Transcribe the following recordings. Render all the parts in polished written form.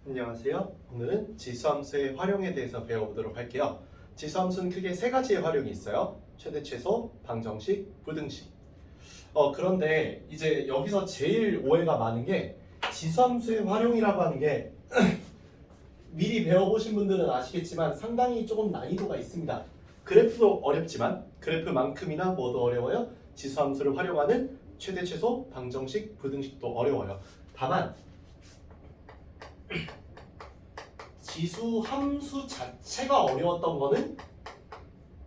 안녕하세요. 오늘은 지수함수의 활용에 대해서 배워보도록 할게요. 지수함수는 크게 세 가지의 활용이 있어요. 최대, 최소, 방정식, 부등식. 그런데 이제 여기서 제일 오해가 많은 게 지수함수의 활용이라고 하는 게 미리 배워보신 분들은 아시겠지만 상당히 조금 난이도가 있습니다. 그래프도 어렵지만 그래프만큼이나 뭐도 어려워요? 지수함수를 활용하는 최대, 최소, 방정식, 부등식도 어려워요. 다만 지수 함수 자체가 어려웠던 거는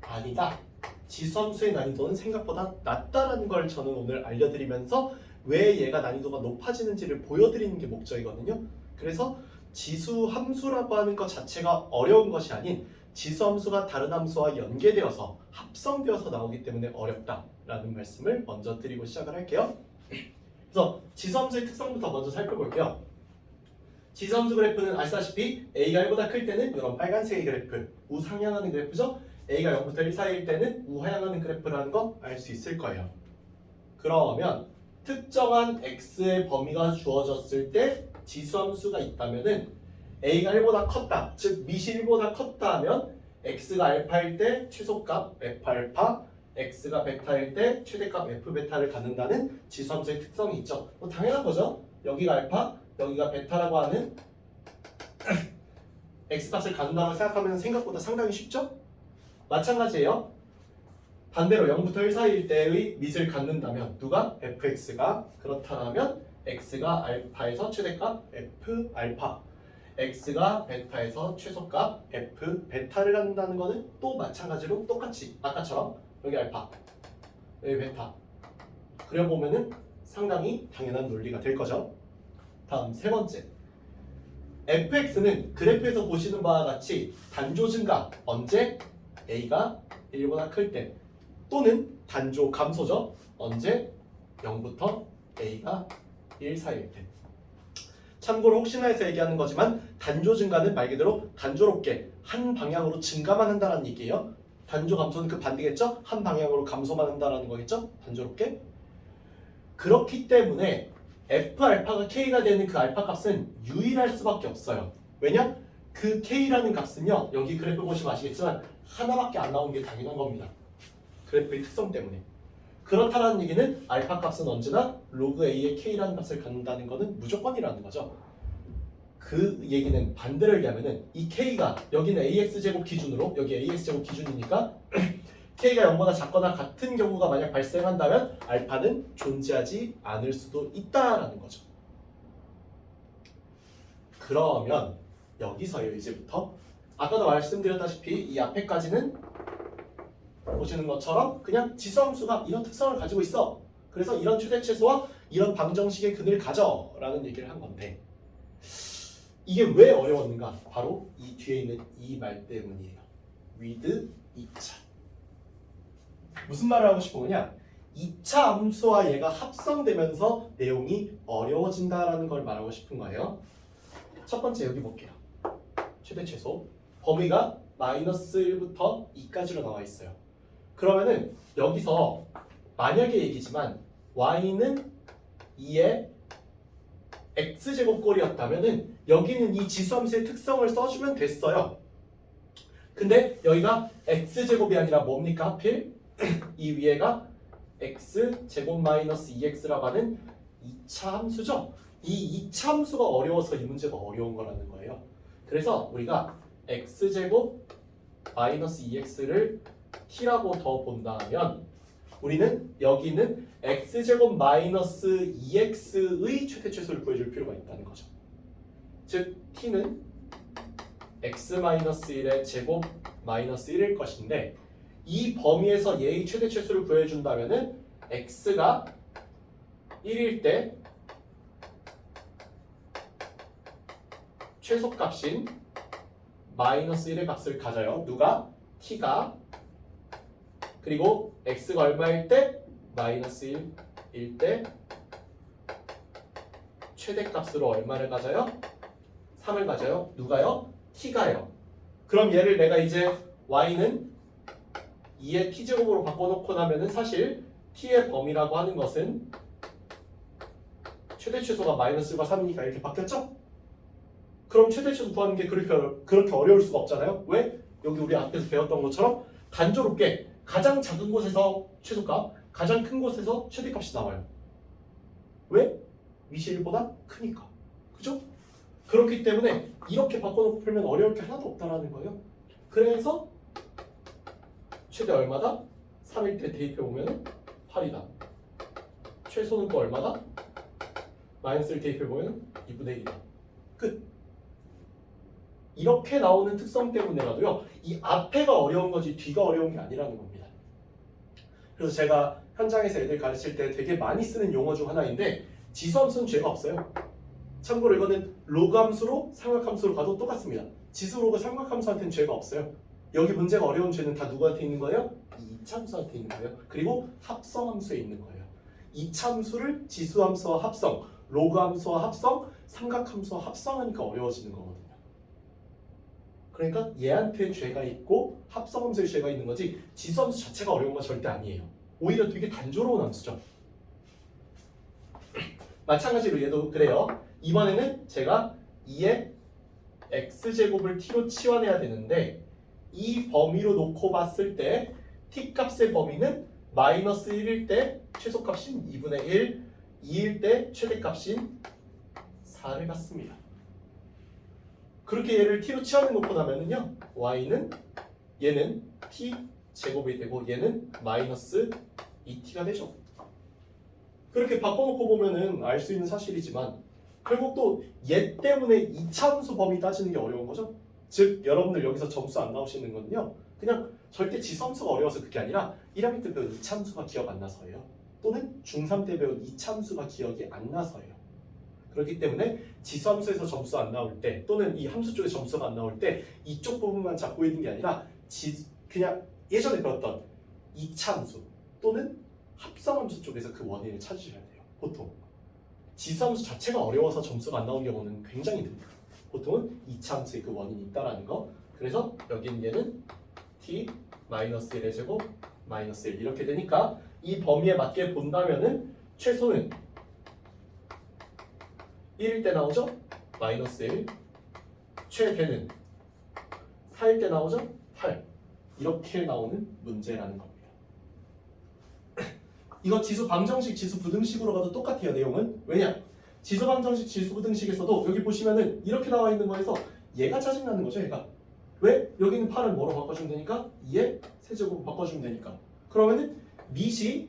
아니다. 지수 함수의 난이도는 생각보다 낮다라는 걸 저는 오늘 알려드리면서 왜 얘가 난이도가 높아지는지를 보여드리는 게 목적이거든요. 그래서 지수 함수라고 하는 것 자체가 어려운 것이 아닌 지수 함수가 다른 함수와 연계되어서 합성되어서 나오기 때문에 어렵다라는 말씀을 먼저 드리고 시작을 할게요. 그래서 지수 함수의 특성부터 먼저 살펴볼게요. 지수함수 그래프는 아시다시피 A가 1보다 클 때는 이런 빨간색의 그래프, 우상향하는 그래프죠? A가 0부터 1 사이일 때는 우하향하는 그래프라는 거 알 수 있을 거예요. 그러면 특정한 X의 범위가 주어졌을 때 지수함수가 있다면은 A가 1보다 컸다, 즉 미시 1보다 컸다 하면 X가 알파일 때 최소값 F알파, X가 베타일 때 최대값 F베타를 갖는다는 지수함수의 특성이 있죠. 당연한 거죠. 여기가 알파, 여기가 베타라고 하는 X값을 갖는다고 생각하면 생각보다 상당히 쉽죠? 마찬가지예요. 반대로 0부터 1 사이일 때의 밑을 갖는다면 누가? fx가 그렇다면 x가 알파에서 최대값 f 알파, x가 베타에서 최소값 f 베타를 갖는다는 거는 또 마찬가지로 똑같이 아까처럼 여기 알파, 여기 베타 그려보면은 상당히 당연한 논리가 될 거죠. 다음 세 번째, fx는 그래프에서 보시는 바와 같이 단조 증가 언제? a가 1보다 클 때, 또는 단조 감소죠. 언제? 0부터 a가 1 사이일 때. 참고로 혹시나 해서 얘기하는 거지만 단조 증가는 말 그대로 단조롭게 한 방향으로 증가만 한다는 얘기예요. 단조 감소는 그 반대겠죠? 한 방향으로 감소만 한다는 거겠죠? 단조롭게. 그렇기 때문에 F알파가 K가 되는 그 알파 값은 유일할 수밖에 없어요. 왜냐? 그 K라는 값은요, 여기 그래프 보시면 아시겠지만 하나밖에 안 나오는 게 당연한 겁니다. 그래프의 특성 때문에. 그렇다는 얘기는 알파 값은 언제나 로그 A의 K라는 값을 갖는다는 것은 무조건이라는 거죠. 그 얘기는 반대로 얘기하면은 이 K가 여기는 AX제곱 기준으로, 여기 AX제곱 기준이니까 K가 0보다 작거나 같은 경우가 만약 발생한다면 알파는 존재하지 않을 수도 있다라는 거죠. 그러면 여기서요, 이제부터 아까도 말씀드렸다시피 이 앞에까지는 보시는 것처럼 그냥 지수함수가 이런 특성을 가지고 있어. 그래서 이런 최대 최소와 이런 방정식의 근을 가져 라는 얘기를 한 건데, 이게 왜 어려웠는가? 바로 이 뒤에 있는 이 말 때문이에요. with 2차. 무슨 말을 하고 싶은 거냐? 2차 함수와 얘가 합성되면서 내용이 어려워진다라는 걸 말하고 싶은 거예요. 첫 번째 여기 볼게요. 최대 최소 범위가 마이너스 1부터 2까지로 나와 있어요. 그러면은 여기서 만약에 얘기지만 y는 2의 x제곱꼴이었다면은 여기는 이 지수함수의 특성을 써주면 됐어요. 근데 여기가 x제곱이 아니라 뭡니까 하필? 이 위에가 x제곱 마이너스 2x라고 하는 2차 함수죠. 이 2차 함수가 어려워서 이 문제가 어려운 거라는 거예요. 그래서 우리가 x제곱 마이너스 2x를 t라고 더 본다면 우리는 여기는 x제곱 마이너스 2x의 최대 최소를 구해줄 필요가 있다는 거죠. 즉 t는 x 마이너스 1의 제곱 마이너스 1일 것인데, 이 범위에서 얘의 최대 최소를 구해준다면은 x가 1일 때 최소값인 마이너스 1의 값을 가져요. 누가? t가. 그리고 x가 얼마일 때? 마이너스 1일 때 최대값으로 얼마를 가져요? 3을 가져요. 누가요? t가요. 그럼 얘를 내가 이제 y는 2의 t제곱으로 바꿔놓고 나면은 사실 t의 범위라고 하는 것은 최대 최소가 마이너스 1과 3이니까 이렇게 바뀌었죠? 그럼 최대치수 구하는 게 그렇게 어려울 수가 없잖아요. 왜? 여기 우리 앞에서 배웠던 것처럼 단조롭게 가장 작은 곳에서 최소값, 가장 큰 곳에서 최대값이 나와요. 왜? 위시 1보다 크니까. 그죠? 그렇기 때문에 이렇게 바꿔놓고 풀면 어려울 게 하나도 없다라는 거예요. 그래서 최대 얼마다? 3일 때 대입해보면 8이다. 최소는 또 얼마다? 마이너스를 대입해보면 2분의 1이다. 끝. 이렇게 나오는 특성 때문에라도요. 이 앞에가 어려운 거지 뒤가 어려운 게 아니라는 겁니다. 그래서 제가 현장에서 애들 가르칠 때 되게 많이 쓰는 용어 중 하나인데 지수함수는 죄가 없어요. 참고로 이거는 로그 함수로 삼각함수로 가도 똑같습니다. 지수 로그 삼각함수한테는 죄가 없어요. 여기 문제가 어려운 죄는 다 누구한테 있는 거예요? 이차함수한테 있는 거예요. 그리고 합성함수에 있는 거예요. 이차함수를 지수함수와 합성, 로그 함수와 합성, 삼각함수와 합성하니까 어려워지는 거거든요. 그러니까 얘한테 죄가 있고 합성함수에 죄가 있는 거지 지수함수 자체가 어려운 건 절대 아니에요. 오히려 되게 단조로운 함수죠. 마찬가지로 얘도 그래요. 이번에는 제가 2의 x제곱을 t로 치환해야 되는데 이 범위로 놓고 봤을 때 t값의 범위는 마이너스 1일 때 최소값인 2분의 1, 2일 때 최대값인 4를 갖습니다. 그렇게 얘를 t로 치환해 놓고 나면은요 y는 얘는 t 제곱이 되고 얘는 마이너스 2t가 되죠. 그렇게 바꿔놓고 보면은 알 수 있는 사실이지만 결국 또 얘 때문에 2차 함수 범위 따지는 게 어려운 거죠. 즉 여러분들 여기서 점수 안 나오시는 거는요 그냥 절대 지수함수가 어려워서 그게 아니라 1학년 때 배운 2차 함수가 기억 안 나서예요. 또는 중3 때 배운 2차 함수가 기억이 안 나서예요. 그렇기 때문에 지수함수에서 점수 안 나올 때 또는 이 함수 쪽에 점수가 안 나올 때 이쪽 부분만 잡고 있는 게 아니라 그냥 예전에 배웠던 2차 함수 또는 합성함수 쪽에서 그 원인을 찾으셔야 돼요. 보통 지수함수 자체가 어려워서 점수가 안 나온 경우는 굉장히 듭니다. 보통은 2차 함수에 그 원인이 있다라는 거. 그래서 여기는 얘는 t-1의 제곱 마이너스 1 이렇게 되니까 이 범위에 맞게 본다면은 최소는 1일 때 나오죠? 마이너스 1 최대는 4일 때 나오죠? 8 이렇게 나오는 문제라는 겁니다. 이거 지수 방정식, 지수 부등식으로 가도 똑같아요. 내용은. 왜냐? 지수 방정식, 지수 부등식에서도 여기 보시면은 이렇게 나와 있는 거에서 얘가 짜증나는 거죠. 얘가. 왜? 여기는 8을 뭐로 바꿔주면 되니까 2의 세제곱으로 바꿔주면 되니까. 그러면은 밑이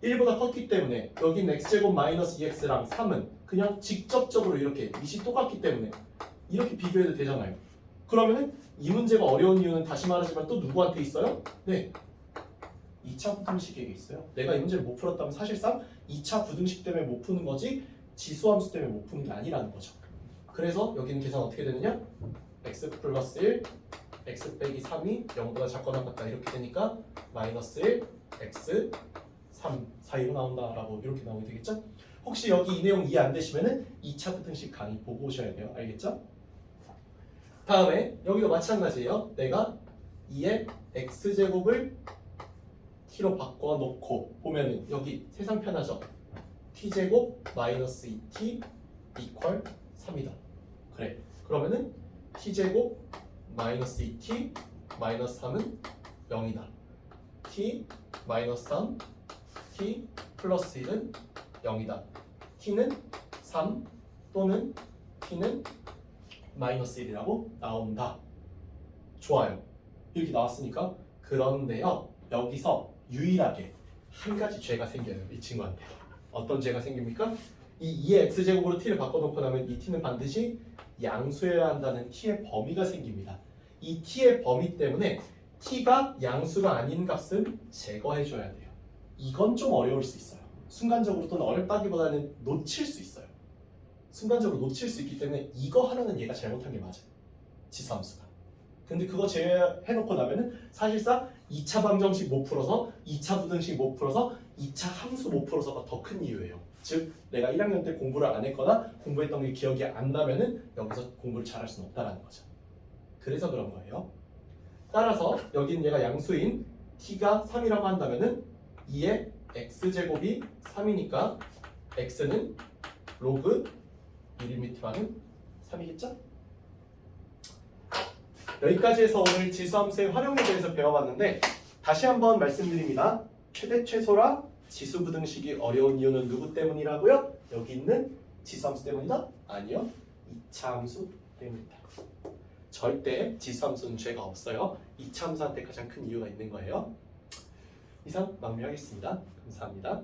1보다 컸기 때문에 여기는 x제곱 마이너스 2x랑 3은 그냥 직접적으로 이렇게 밑이 똑같기 때문에 이렇게 비교해도 되잖아요. 그러면은 이 문제가 어려운 이유는 다시 말하지만 또 누구한테 있어요? 네. 2차 부등식에게 있어요. 내가 이 문제를 못 풀었다면 사실상 2차 부등식 때문에 못 푸는 거지 지수함수 때문에 못 푸는 게 아니라는 거죠. 그래서 여기는 계산 어떻게 되느냐? x 플러스 1, x 빼기 3이 0보다 작거나 같다 이렇게 되니까 마이너스 1, x 3 사이로 나온다라고 이렇게 나오게 되겠죠? 혹시 여기 이 내용 이해 안 되시면은 2차 부등식 강의 보고 오셔야 돼요. 알겠죠? 다음에 여기도 마찬가지예요. 내가 2의 x제곱을 t로 바꿔놓고 보면은 여기 세상 편하죠? t제곱 마이너스 2t 이퀄 3이다. 그래. 그러면은 t제곱 마이너스 2t 마이너스 3은 0이다. t 마이너스 3 t 플러스 1은 0이다. t는 3 또는 t는 마이너스 1이라고 나온다. 좋아요. 이렇게 나왔으니까 그런데요. 여기서 유일하게 한 가지 죄가 생겨요. 이 친구한테. 어떤 죄가 생깁니까? 이 2의 x제곱으로 t를 바꿔놓고 나면 이 t는 반드시 양수여야 한다는 t의 범위가 생깁니다. 이 t의 범위 때문에 t가 양수가 아닌 값은 제거해줘야 돼요. 이건 좀 어려울 수 있어요. 순간적으로 또는 어렵다기보다는 놓칠 수 있어요. 순간적으로 놓칠 수 있기 때문에 이거 하나는 얘가 잘못한 게 맞아요. 지수함수가. 근데 그거 제외해놓고 나면은 사실상 2차 방정식 못 풀어서 2차 부등식 못 풀어서 2차 함수 못 풀어서가 더 큰 이유예요. 즉 내가 1학년 때 공부를 안 했거나 공부했던 게 기억이 안 나면은 여기서 공부를 잘할 수는 없다라는 거죠. 그래서 그런 거예요. 따라서 여기는 얘가 양수인 t가 3이라고 한다면은 2의 x제곱이 3이니까 x는 로그 1mm 반은 3이겠죠? 여기까지 해서 오늘 지수함수의 활용에 대해서 배워봤는데 다시 한번 말씀드립니다. 최대 최소라 지수 부등식이 어려운 이유는 누구 때문이라고요? 여기 있는 지수함수 때문이다? 아니요. 2차 함수 때문이다. 절대 지수함수는 죄가 없어요. 2차 함수한테 가장 큰 이유가 있는 거예요. 이상 마무리하겠습니다. 감사합니다.